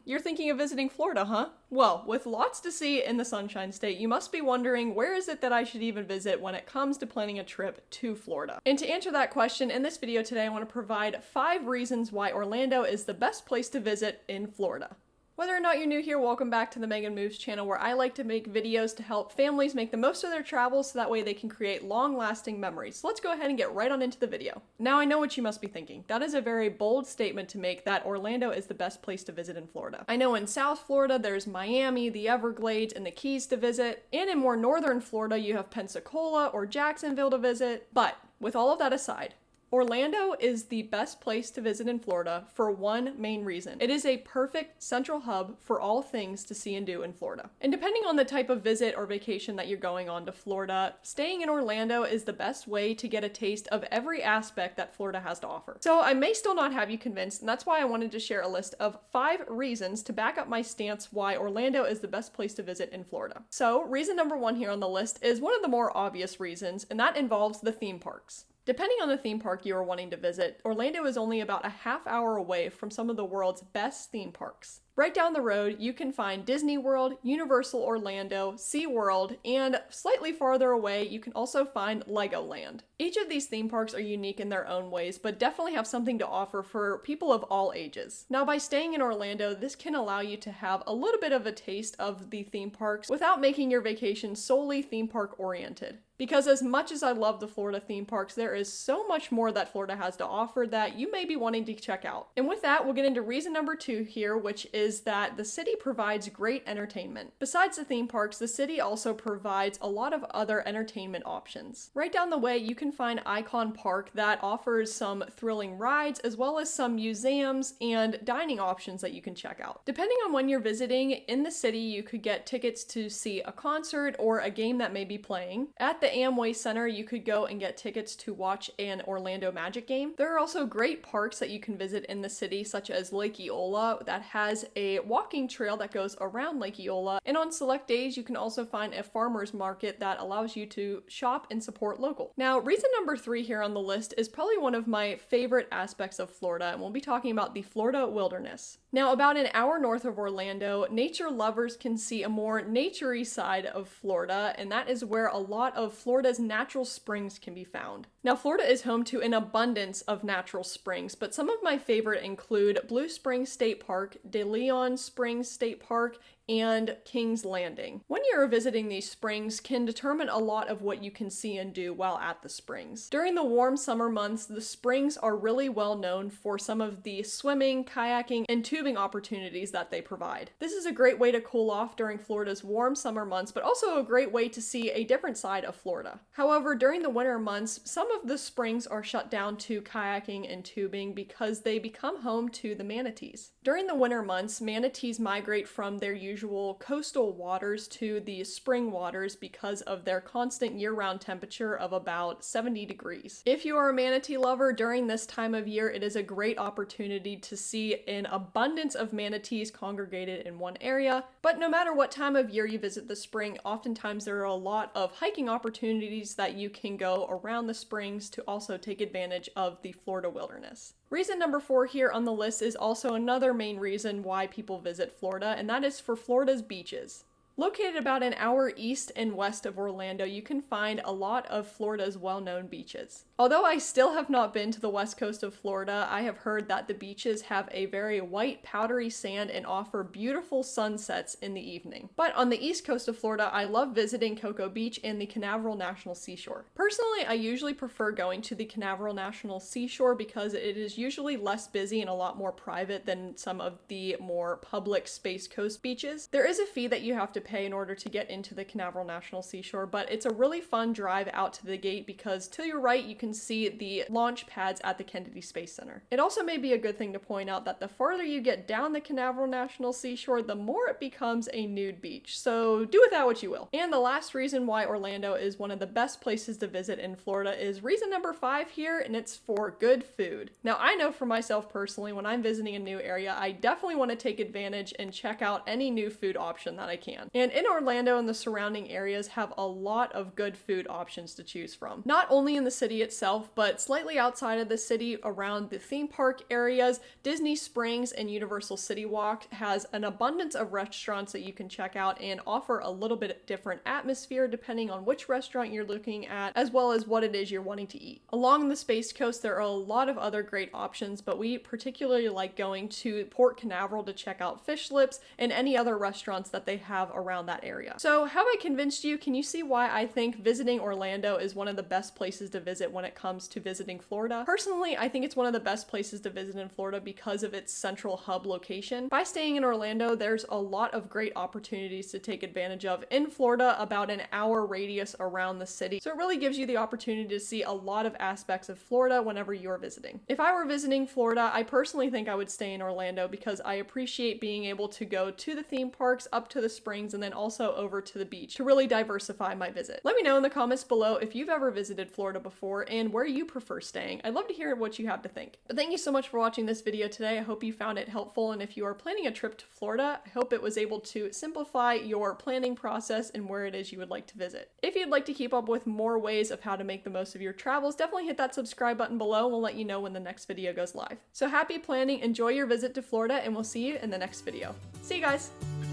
You're thinking of visiting Florida, huh? Well, with lots to see in the Sunshine State, you must be wondering where is it that I should even visit when it comes to planning a trip to Florida. And to answer that question, in this video today, I want to provide 5 reasons why Orlando is the best place to visit in Florida. Whether or not you're new here, welcome back to the Megan Moves channel, where I like to make videos to help families make the most of their travels so that way they can create long-lasting memories. So let's go ahead and get right on into the video. Now I know what you must be thinking. That is a very bold statement to make, that Orlando is the best place to visit in Florida. I know in South Florida there's Miami, the Everglades, and the Keys to visit, and in more northern Florida you have Pensacola or Jacksonville to visit, but with all of that aside, Orlando is the best place to visit in Florida for one main reason. It is a perfect central hub for all things to see and do in Florida. And depending on the type of visit or vacation that you're going on to Florida, staying in Orlando is the best way to get a taste of every aspect that Florida has to offer. So I may still not have you convinced, and that's why I wanted to share a list of 5 reasons to back up my stance why Orlando is the best place to visit in Florida. So reason number 1 here on the list is one of the more obvious reasons, and that involves the theme parks. Depending on the theme park you are wanting to visit, Orlando is only about a half hour away from some of the world's best theme parks. Right down the road, you can find Disney World, Universal Orlando, SeaWorld, and slightly farther away, you can also find Legoland. Each of these theme parks are unique in their own ways, but definitely have something to offer for people of all ages. Now, by staying in Orlando, this can allow you to have a little bit of a taste of the theme parks without making your vacation solely theme park oriented. Because as much as I love the Florida theme parks, there is so much more that Florida has to offer that you may be wanting to check out. And with that, we'll get into reason number 2 here, which is that the city provides great entertainment. Besides the theme parks, the city also provides a lot of other entertainment options. Right down the way, you can find Icon Park that offers some thrilling rides, as well as some museums and dining options that you can check out. Depending on when you're visiting in the city, you could get tickets to see a concert or a game that may be playing. At the Amway Center, you could go and get tickets to watch an Orlando Magic game. There are also great parks that you can visit in the city, such as Lake Eola, that has a walking trail that goes around Lake Eola, and on select days you can also find a farmer's market that allows you to shop and support local. Now, reason number 3 here on the list is probably one of my favorite aspects of Florida, and we'll be talking about the Florida wilderness. Now, about an hour north of Orlando, nature lovers can see a more naturey side of Florida, and that is where a lot of Florida's natural springs can be found. Now, Florida is home to an abundance of natural springs, but some of my favorite include Blue Springs State Park, De Leon Springs State Park, and Kings Landing. When you're visiting these springs can determine a lot of what you can see and do while at the springs. During the warm summer months, the springs are really well known for some of the swimming, kayaking, and tubing opportunities that they provide. This is a great way to cool off during Florida's warm summer months, but also a great way to see a different side of Florida. However, during the winter months, some of the springs are shut down to kayaking and tubing because they become home to the manatees. During the winter months, manatees migrate from their usual coastal waters to the spring waters because of their constant year-round temperature of about 70 degrees. If you are a manatee lover during this time of year, it is a great opportunity to see an abundance of manatees congregated in one area. But no matter what time of year you visit the spring, oftentimes there are a lot of hiking opportunities that you can go around the springs to also take advantage of the Florida wilderness. Reason number 4 here on the list is also another main reason why people visit Florida, and that is for Florida's beaches. Located about an hour east and west of Orlando, you can find a lot of Florida's well-known beaches. Although I still have not been to the west coast of Florida, I have heard that the beaches have a very white, powdery sand and offer beautiful sunsets in the evening. But on the east coast of Florida, I love visiting Cocoa Beach and the Canaveral National Seashore. Personally, I usually prefer going to the Canaveral National Seashore because it is usually less busy and a lot more private than some of the more public Space Coast beaches. There is a fee that you have to pay in order to get into the Canaveral National Seashore, but it's a really fun drive out to the gate because to your right you can see the launch pads at the Kennedy Space Center. It also may be a good thing to point out that the farther you get down the Canaveral National Seashore, the more it becomes a nude beach, so do with that what you will. And the last reason why Orlando is one of the best places to visit in Florida is reason number 5 here, and it's for good food. Now, I know for myself personally, when I'm visiting a new area, I definitely want to take advantage and check out any new food option that I can. And in Orlando and the surrounding areas have a lot of good food options to choose from. Not only in the city itself, but slightly outside of the city around the theme park areas, Disney Springs and Universal City Walk has an abundance of restaurants that you can check out and offer a little bit different atmosphere depending on which restaurant you're looking at, as well as what it is you're wanting to eat. Along the Space Coast, there are a lot of other great options, but we particularly like going to Port Canaveral to check out Fish Lips and any other restaurants that they have around that area. So have I convinced you? Can you see why I think visiting Orlando is one of the best places to visit when it comes to visiting Florida? Personally, I think it's one of the best places to visit in Florida because of its central hub location. By staying in Orlando, there's a lot of great opportunities to take advantage of in Florida, about an hour radius around the city. So it really gives you the opportunity to see a lot of aspects of Florida whenever you're visiting. If I were visiting Florida, I personally think I would stay in Orlando because I appreciate being able to go to the theme parks, up to the springs, and then also over to the beach to really diversify my visit. Let me know in the comments below if you've ever visited Florida before and where you prefer staying. I'd love to hear what you have to think. But thank you so much for watching this video today. I hope you found it helpful, and if you are planning a trip to Florida, I hope it was able to simplify your planning process and where it is you would like to visit. If you'd like to keep up with more ways of how to make the most of your travels, definitely hit that subscribe button below and we'll let you know when the next video goes live. So happy planning, enjoy your visit to Florida, and we'll see you in the next video. See you guys!